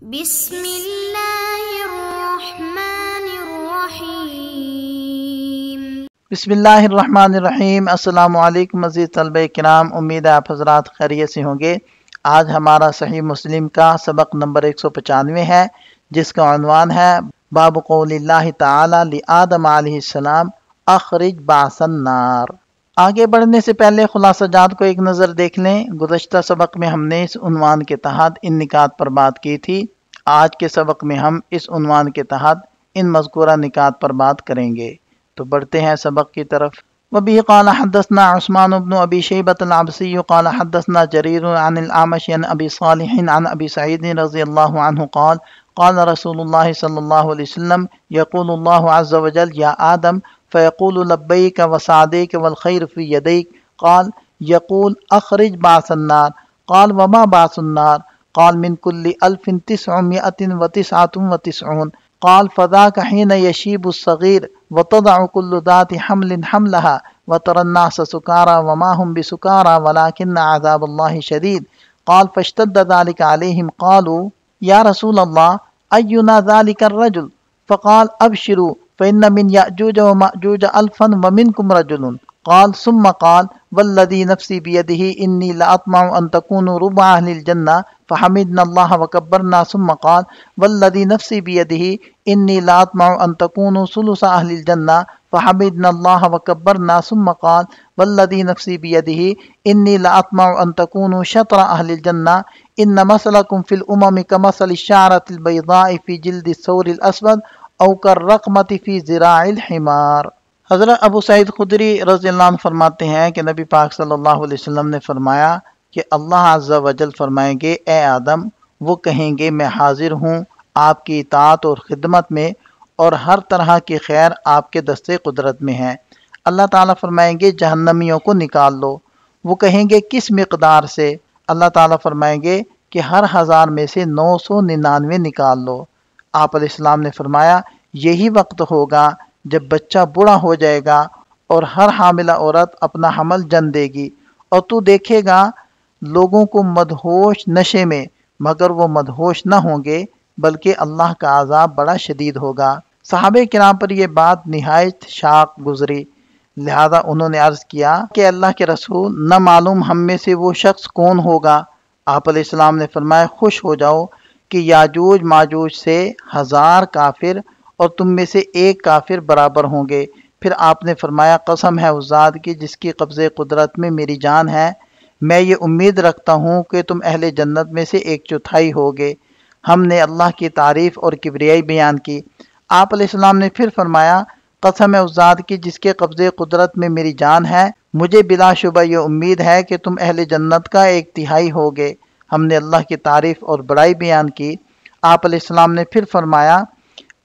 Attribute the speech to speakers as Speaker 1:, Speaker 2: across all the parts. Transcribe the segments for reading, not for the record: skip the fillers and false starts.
Speaker 1: بسم اللہ الرحمن الرحیم۔
Speaker 2: بسم اللہ الرحمن الرحیم۔ السلام علیکم عزیز طلبہ کرام، امید ہے آپ حضرات خیریت سے ہوں گے۔ آج ہمارا صحیح مسلم کا سبق نمبر 195 ہے، جس کا عنوان ہے باب قول اللہ تعالی لآدم علیہ السلام اخرج بعث النار۔ آگے بڑھنے سے پہلے خلاصہ جات کو ایک نظر دیکھ لیں۔ گزشتہ سبق میں ہم نے اس عنوان کے تحت ان نکات پر بات کی تھی۔ آج کے سبق میں ہم اس عنوان کے تحت ان مذکورہ نکات پر بات کریں گے۔ تو بڑھتے ہیں سبق کی طرف۔ وبه قال حدثنا عثمان بن ابي شيبة العبسي قال حدثنا جرير عن الأعمش عن ابي صالح عن ابي سعيد رضي الله عنه قال قال رسول الله صلى الله عليه وسلم يقول الله عز وجل يا آدم فيقول لبيك وسعديك والخير في يديك قال يقول أخرج بعث النار قال وما بعث النار قال من كل 1999 قال فذاك حين يشيب الصغير وتضع كل ذات حمل حملها وترى الناس سكارى وما هم بسكارى ولكن عذاب الله شديد قال فاشتد ذلك عليهم قالوا يا رسول الله أينا ذلك الرجل فقال أبشروا فإن من يأجوج ومأجوج 1000 ومنكم رجل قال ثم قال والذي نفسي بيده إني لأطمع أن تكونوا ربع أهل الجنة فحمدنا الله وكبرنا ثم قال والذي نفسي بيده إني لأطمع أن تكونوا ثلث أهل الجنة فحمدنا الله وكبرنا ثم قال والذي نفسي بيده إني لأطمع أن تكونوا شطر أهل الجنة إن مثلكم في الأمم كمثل الشعرة البيضاء في جلد الثور الأسود أو كالرقمة في ذراع الحمار۔ حضرت ابو سعید خدری رضی اللہ عنہ فرماتے ہیں کہ نبی پاک صلی اللہ علیہ وسلم نے فرمایا کہ اللہ عز و جل فرمائیں گے اے آدم، وہ کہیں گے میں حاضر ہوں آپ کی اطاعت اور خدمت میں، اور ہر طرح کی خیر آپ کے دستے قدرت میں ہے۔ اللہ تعالیٰ فرمائیں گے جہنمیوں کو نکال لو۔ وہ کہیں گے کس مقدار سے؟ اللہ تعالیٰ فرمائیں گے کہ ہر 1000 میں سے 999 نکال لو۔ آپ علیہ السلام نے فرمایا یہی وقت ہوگا جب بچہ بوڑھا ہو جائے گا اور ہر حاملہ عورت اپنا حمل جن دے گی، اور تو دیکھے گا لوگوں کو مدہوش نشے میں، مگر وہ مدہوش نہ ہوں گے بلکہ اللہ کا عذاب بڑا شدید ہوگا۔ صحابہ کرام پر یہ بات نہایت شاق گزری، لہذا انہوں نے عرض کیا کہ اللہ کے رسول، نہ معلوم ہم میں سے وہ شخص کون ہوگا؟ آپ علیہ السلام نے فرمایا خوش ہو جاؤ کہ یاجوج ماجوج سے 1000 کافر اور تم میں سے ایک کافر برابر ہوں گے۔ پھر آپ نے فرمایا قسم ہے اس ذات کی جس کی قبضے قدرت میں میری جان ہے، میں یہ امید رکھتا ہوں کہ تم اہل جنت میں سے 1/4 ہوگے۔ ہم نے اللہ کی تعریف اور کبریائی بیان کی۔ آپ علیہ السلام نے پھر فرمایا قسم ہے اس ذات کی جس کے قبضے قدرت میں میری جان ہے، مجھے بلا شبہ یہ امید ہے کہ تم اہل جنت کا 1/3 ہوگے۔ ہم نے اللہ کی تعریف اور بڑائی بیان کی۔ آپ علیہ السلام نے پھر فرمایا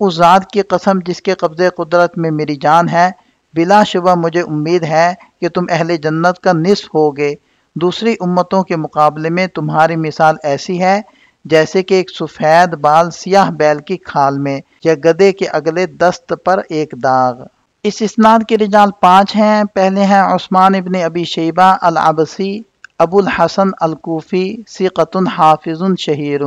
Speaker 2: اس ذات کی قسم جس کے قبضے قدرت میں میری جان ہے، بلا شبہ مجھے امید ہے کہ تم اہل جنت کا نصف ہوگے۔ دوسری امتوں کے مقابلے میں تمہاری مثال ایسی ہے جیسے کہ ایک سفید بال سیاہ بیل کی کھال میں، یا گدھے کے اگلے دست پر ایک داغ۔ اس اسناد کے رجال 5 ہیں۔ پہلے ہیں عثمان ابن ابی شیبہ العبسی ابو الحسن الکوفی ثقۃ حافظ شہیر۔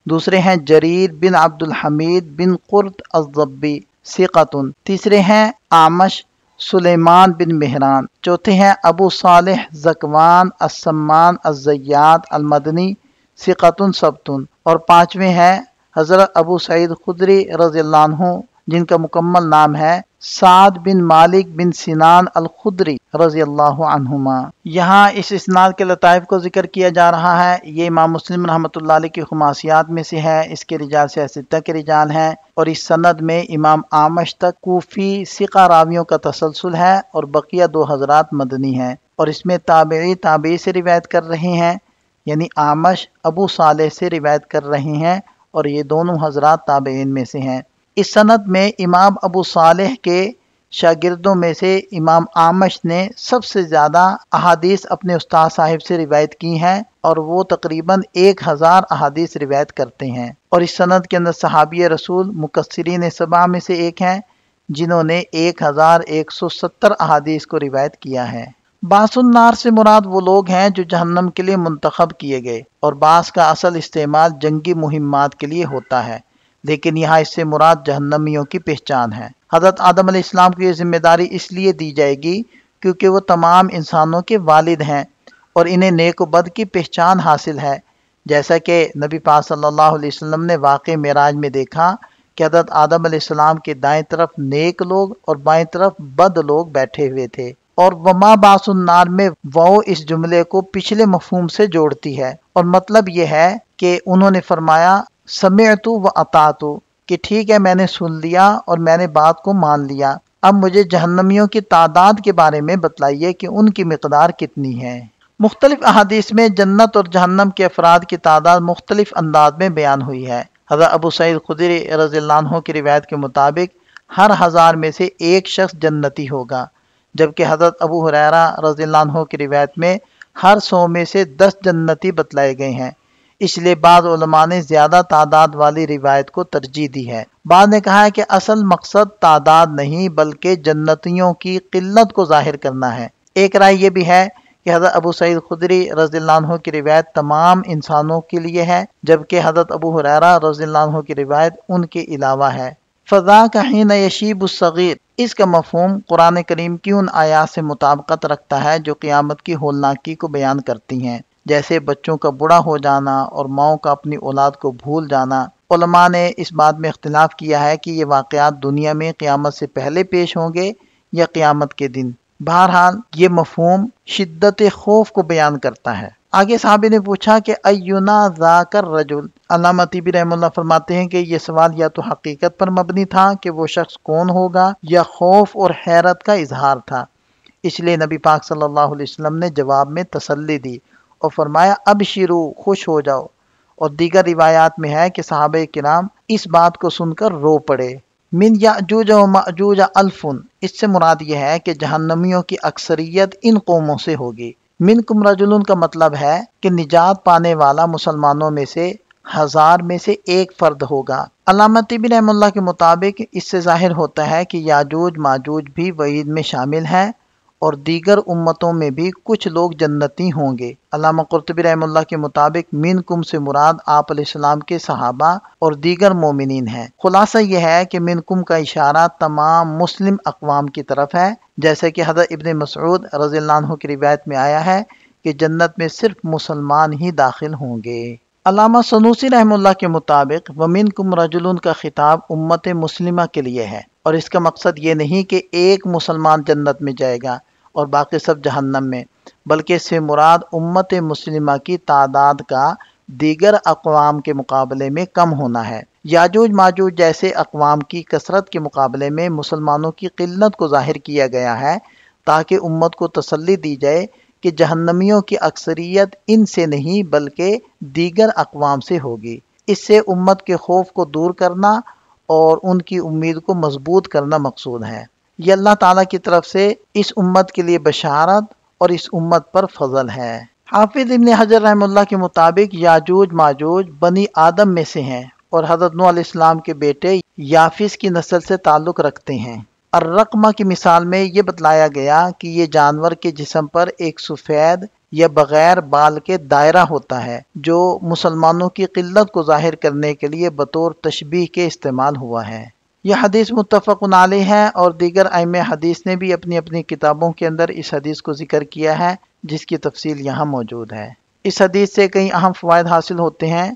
Speaker 2: دوسرے ہیں جریر بن عبد الحمید بن قرط الضبی ثقۃ۔ تیسرے ہیں اعمش سلیمان بن مہران۔ چوتھے ہیں ابو صالح ذکوان السمان الزیات المدنی ثقۃ ثبت۔ اور 5ویں ہیں حضرت ابو سعید خدری رضی اللہ عنہ، جن کا مکمل نام ہے سعد بن مالک بن سنان الخدری رضی اللہ عنہما۔ یہاں اس اسناد کے لطائف کو ذکر کیا جا رہا ہے۔ یہ امام مسلم رحمۃ اللہ علیہ کی خماسیات میں سے ہے۔ اس کے رجال سے 6 کے رجال ہیں، اور اس سند میں امام اعمش تک کوفی ثقہ راویوں کا تسلسل ہے، اور بقیہ 2 حضرات مدنی ہیں، اور اس میں تابعی سے روایت کر رہے ہیں، یعنی اعمش ابو صالح سے روایت کر رہے ہیں، اور یہ دونوں حضرات تابعین میں سے ہیں۔ اس سند میں امام ابو صالح کے شاگردوں میں سے امام اعمش نے سب سے زیادہ احادیث اپنے استاد صاحب سے روایت کی ہیں، اور وہ تقریباً 1000 احادیث روایت کرتے ہیں۔ اور اس سند کے اندر صحابی رسول مکثرین 7 میں سے ایک ہیں، جنہوں نے 1170 احادیث کو روایت کیا ہے۔ باس النار سے مراد وہ لوگ ہیں جو جہنم کے لیے منتخب کیے گئے، اور باس کا اصل استعمال جنگی مہمات کے لیے ہوتا ہے، لیکن یہاں اس سے مراد جہنمیوں کی پہچان ہے۔ حضرت آدم علیہ السلام کو یہ ذمہ داری اس لیے دی جائے گی کیونکہ وہ تمام انسانوں کے والد ہیں اور انہیں نیک و بد کی پہچان حاصل ہے، جیسا کہ نبی پاک صلی اللہ علیہ وسلم نے واقع معراج میں دیکھا کہ حضرت آدم علیہ السلام کے دائیں طرف نیک لوگ اور بائیں طرف بد لوگ بیٹھے ہوئے تھے، اور وما باس النار میں وہ اس جملے کو پچھلے مفہوم سے جوڑتی ہے، اور مطلب یہ ہے کہ انہوں نے فرمایا سمعت و اطاعت، کہ ٹھیک ہے میں نے سن لیا اور میں نے بات کو مان لیا، اب مجھے جہنمیوں کی تعداد کے بارے میں بتلائیے کہ ان کی مقدار کتنی ہے۔ مختلف احادیث میں جنت اور جہنم کے افراد کی تعداد مختلف انداز میں بیان ہوئی ہے۔ حضرت ابو سعید خدری رضی اللہ عنہ کی روایت کے مطابق ہر 1000 میں سے ایک شخص جنتی ہوگا، جبکہ حضرت ابو ہریرہ رضی اللہ عنہ کی روایت میں ہر 100 میں سے 10 جنتی بتلائے گئے ہیں، اس لیے بعض علماء نے زیادہ تعداد والی روایت کو ترجیح دی ہے۔ بعض نے کہا ہے کہ اصل مقصد تعداد نہیں بلکہ جنتیوں کی قلت کو ظاہر کرنا ہے۔ ایک رائے یہ بھی ہے کہ حضرت ابو سعید خدری رضی اللہ عنہ کی روایت تمام انسانوں کے لیے ہے، جبکہ حضرت ابو ہریرہ رضی اللہ عنہ کی روایت ان کے علاوہ ہے۔ فذاک حین یشیب الصغیر، اس کا مفہوم قرآن کریم کی ان آیات سے مطابقت رکھتا ہے جو قیامت کی ہولناکی کو بیان کرتی ہیں، جیسے بچوں کا بوڑھا ہو جانا اور ماؤں کا اپنی اولاد کو بھول جانا۔ علماء نے اس بات میں اختلاف کیا ہے کہ یہ واقعات دنیا میں قیامت سے پہلے پیش ہوں گے یا قیامت کے دن۔ بہرحال یہ مفہوم شدت خوف کو بیان کرتا ہے۔ آگے صحابی نے پوچھا کہ اینا ذاک الرجل، علامہ طبی رحمہ اللہ فرماتے ہیں کہ یہ سوال یا تو حقیقت پر مبنی تھا کہ وہ شخص کون ہوگا، یا خوف اور حیرت کا اظہار تھا، اس لیے نبی پاک صلی اللہ علیہ وسلم نے جواب میں تسلی دی اور فرمایا ابشرو، خوش ہو جاؤ۔ اور دیگر روایات میں ہے کہ صحابہ کرام اس بات کو سن کر رو پڑے۔ من یاجوج و ماجوج الفن، اس سے مراد یہ ہے کہ جہنمیوں کی اکثریت ان قوموں سے ہوگی۔ منکم رجلن کا مطلب ہے کہ نجات پانے والا مسلمانوں میں سے 1000 میں سے ایک فرد ہوگا۔ علامہ طبی رحمہ اللہ کے مطابق اس سے ظاہر ہوتا ہے کہ یاجوج ماجوج بھی وعید میں شامل ہیں اور دیگر امتوں میں بھی کچھ لوگ جنتی ہوں گے۔ علامہ قرطبی رحمہ اللہ کے مطابق منکم سے مراد آپ علیہ السلام کے صحابہ اور دیگر مومنین ہیں۔ خلاصہ یہ ہے کہ منکم کا اشارہ تمام مسلم اقوام کی طرف ہے، جیسے کہ حضرت ابن مسعود رضی اللہ عنہ کی روایت میں آیا ہے کہ جنت میں صرف مسلمان ہی داخل ہوں گے۔ علامہ سنوسی رحمہ اللہ کے مطابق وَمِنْكُمْ رَجُلٌ کا خطاب امت مسلمہ کے لیے ہے، اور اس کا مقصد یہ نہیں کہ ایک مسلمان جنت میں جائے گا اور باقی سب جہنم میں، بلکہ اس سے مراد امت مسلمہ کی تعداد کا دیگر اقوام کے مقابلے میں کم ہونا ہے۔ یاجوج ماجوج جیسے اقوام کی کثرت کے مقابلے میں مسلمانوں کی قلت کو ظاہر کیا گیا ہے تاکہ امت کو تسلی دی جائے کہ جہنمیوں کی اکثریت ان سے نہیں بلکہ دیگر اقوام سے ہوگی۔ اس سے امت کے خوف کو دور کرنا اور ان کی امید کو مضبوط کرنا مقصود ہے۔ یہ اللہ تعالیٰ کی طرف سے اس امت کے لیے بشارت اور اس امت پر فضل ہے۔ حافظ ابن حجر رحمہ اللہ کے مطابق یاجوج ماجوج بنی آدم میں سے ہیں اور حضرت نوح علیہ السلام کے بیٹے یافس کی نسل سے تعلق رکھتے ہیں۔ الرقمہ کی مثال میں یہ بتلایا گیا کہ یہ جانور کے جسم پر ایک سفید یا بغیر بال کے دائرہ ہوتا ہے جو مسلمانوں کی قلت کو ظاہر کرنے کے لیے بطور تشبیہ کے استعمال ہوا ہے۔ یہ حدیث متفق علیہ ہے اور دیگر ائمہ حدیث نے بھی اپنی اپنی کتابوں کے اندر اس حدیث کو ذکر کیا ہے جس کی تفصیل یہاں موجود ہے۔ اس حدیث سے کئی اہم فوائد حاصل ہوتے ہیں۔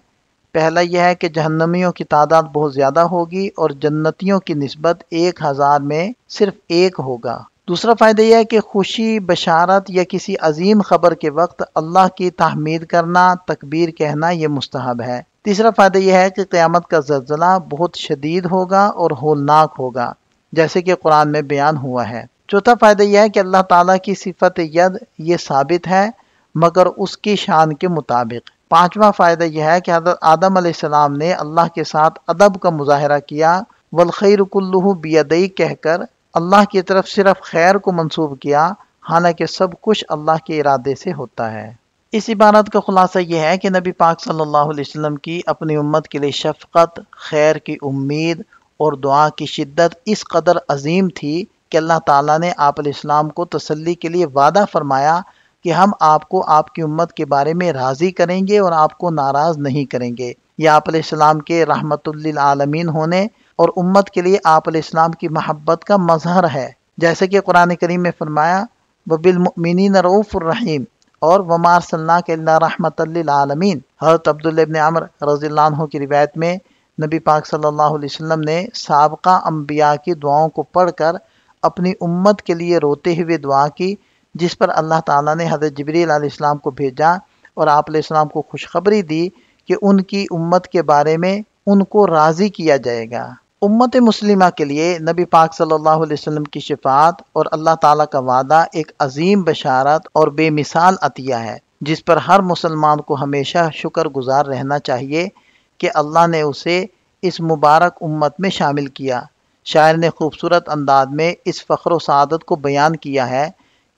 Speaker 2: پہلا یہ ہے کہ جہنمیوں کی تعداد بہت زیادہ ہوگی اور جنتیوں کی نسبت 1000 میں صرف ایک ہوگا۔ دوسرا فائدہ یہ ہے کہ خوشی، بشارت یا کسی عظیم خبر کے وقت اللہ کی تحمید کرنا، تکبیر کہنا یہ مستحب ہے۔ تیسرا فائدہ یہ ہے کہ قیامت کا زلزلہ بہت شدید ہوگا اور ہولناک ہوگا جیسے کہ قرآن میں بیان ہوا ہے۔ چوتھا فائدہ یہ ہے کہ اللہ تعالیٰ کی صفت ید یہ ثابت ہے مگر اس کی شان کے مطابق۔ پانچواں فائدہ یہ ہے کہ حضرت آدم علیہ السلام نے اللہ کے ساتھ ادب کا مظاہرہ کیا، والخیر کلہ بیدی کہہ کر اللہ کی طرف صرف خیر کو منسوب کیا، حالانکہ سب کچھ اللہ کے ارادے سے ہوتا ہے۔ اس عبارت کا خلاصہ یہ ہے کہ نبی پاک صلی اللہ علیہ وسلم کی اپنی امت کے لیے شفقت، خیر کی امید اور دعا کی شدت اس قدر عظیم تھی کہ اللہ تعالیٰ نے آپ علیہ السلام کو تسلی کے لیے وعدہ فرمایا کہ ہم آپ کو آپ کی امت کے بارے میں راضی کریں گے اور آپ کو ناراض نہیں کریں گے۔ یہ آپ علیہ السلام کے رحمت للعالمین ہونے اور امت کے لیے آپ علیہ السلام کی محبت کا مظہر ہے، جیسے کہ قرآن کریم میں فرمایا وَبِالْمُؤْمِنِينَ رَءُوفٌ الرحیم اور وَمَا أَرْسَلْنَاكَ إِلَّا رَحْمَةً لِّلْعَالَمِينَ۔ حضرت عبداللہ ابن عمر رضی اللہ عنہ کی روایت میں نبی پاک صلی اللہ علیہ وسلم نے سابقہ انبیاء کی دعاؤں کو پڑھ کر اپنی امت کے لیے روتے ہوئے دعا کی، جس پر اللہ تعالیٰ نے حضرت جبریل علیہ السلام کو بھیجا اور آپ علیہ السلام کو خوشخبری دی کہ ان کی امت کے بارے میں ان کو راضی کیا جائے گا۔ امت مسلمہ کے لیے نبی پاک صلی اللہ علیہ وسلم کی شفاعت اور اللہ تعالیٰ کا وعدہ ایک عظیم بشارت اور بے مثال عطیہ ہے، جس پر ہر مسلمان کو ہمیشہ شکر گزار رہنا چاہیے کہ اللہ نے اسے اس مبارک امت میں شامل کیا۔ شاعر نے خوبصورت انداز میں اس فخر و سعادت کو بیان کیا ہے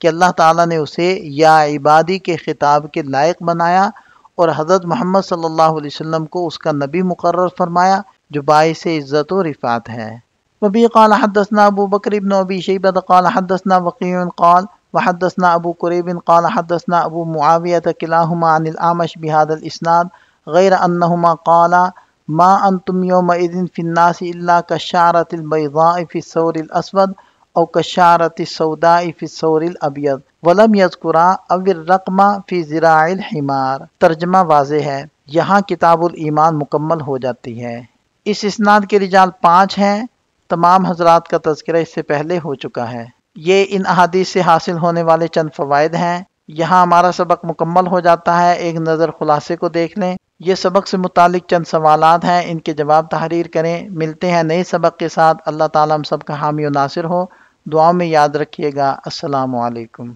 Speaker 2: کہ اللہ تعالیٰ نے اسے یا عبادی کے خطاب کے لائق بنایا اور حضرت محمد صلی اللہ علیہ وسلم کو اس کا نبی مقرر فرمایا، جو باعث عزت و رفعت ہے۔ وبی قال حدثنا ابو بکر بن ابی شیبہ قال حدثنا وقیع قال وحدثنا ابو قریب قال حدثنا ابو معاویہ کلاہما عن الاعمش بهذا الاسناد غیر انہما قالا ما انتم یومئذ فی الناس الا كالشعرة البیضاء فی الثور الاسود او كالشعرة السوداء فی الثور الابیض ولم یذکرا او الرقم فی ذراع الحمار۔ ترجمہ واضح ہے، یہاں کتاب الایمان مکمل ہو جاتی ہے۔ اس اسناد کے رجال 5 ہیں، تمام حضرات کا تذکرہ اس سے پہلے ہو چکا ہے۔ یہ ان احادیث سے حاصل ہونے والے چند فوائد ہیں۔ یہاں ہمارا سبق مکمل ہو جاتا ہے، ایک نظر خلاصے کو دیکھ لیں۔ یہ سبق سے متعلق چند سوالات ہیں، ان کے جواب تحریر کریں۔ ملتے ہیں نئے سبق کے ساتھ۔ اللہ تعالیٰ ہم سب کا حامی و ناصر ہو۔ دعاؤں میں یاد رکھیے گا۔ السلام علیکم۔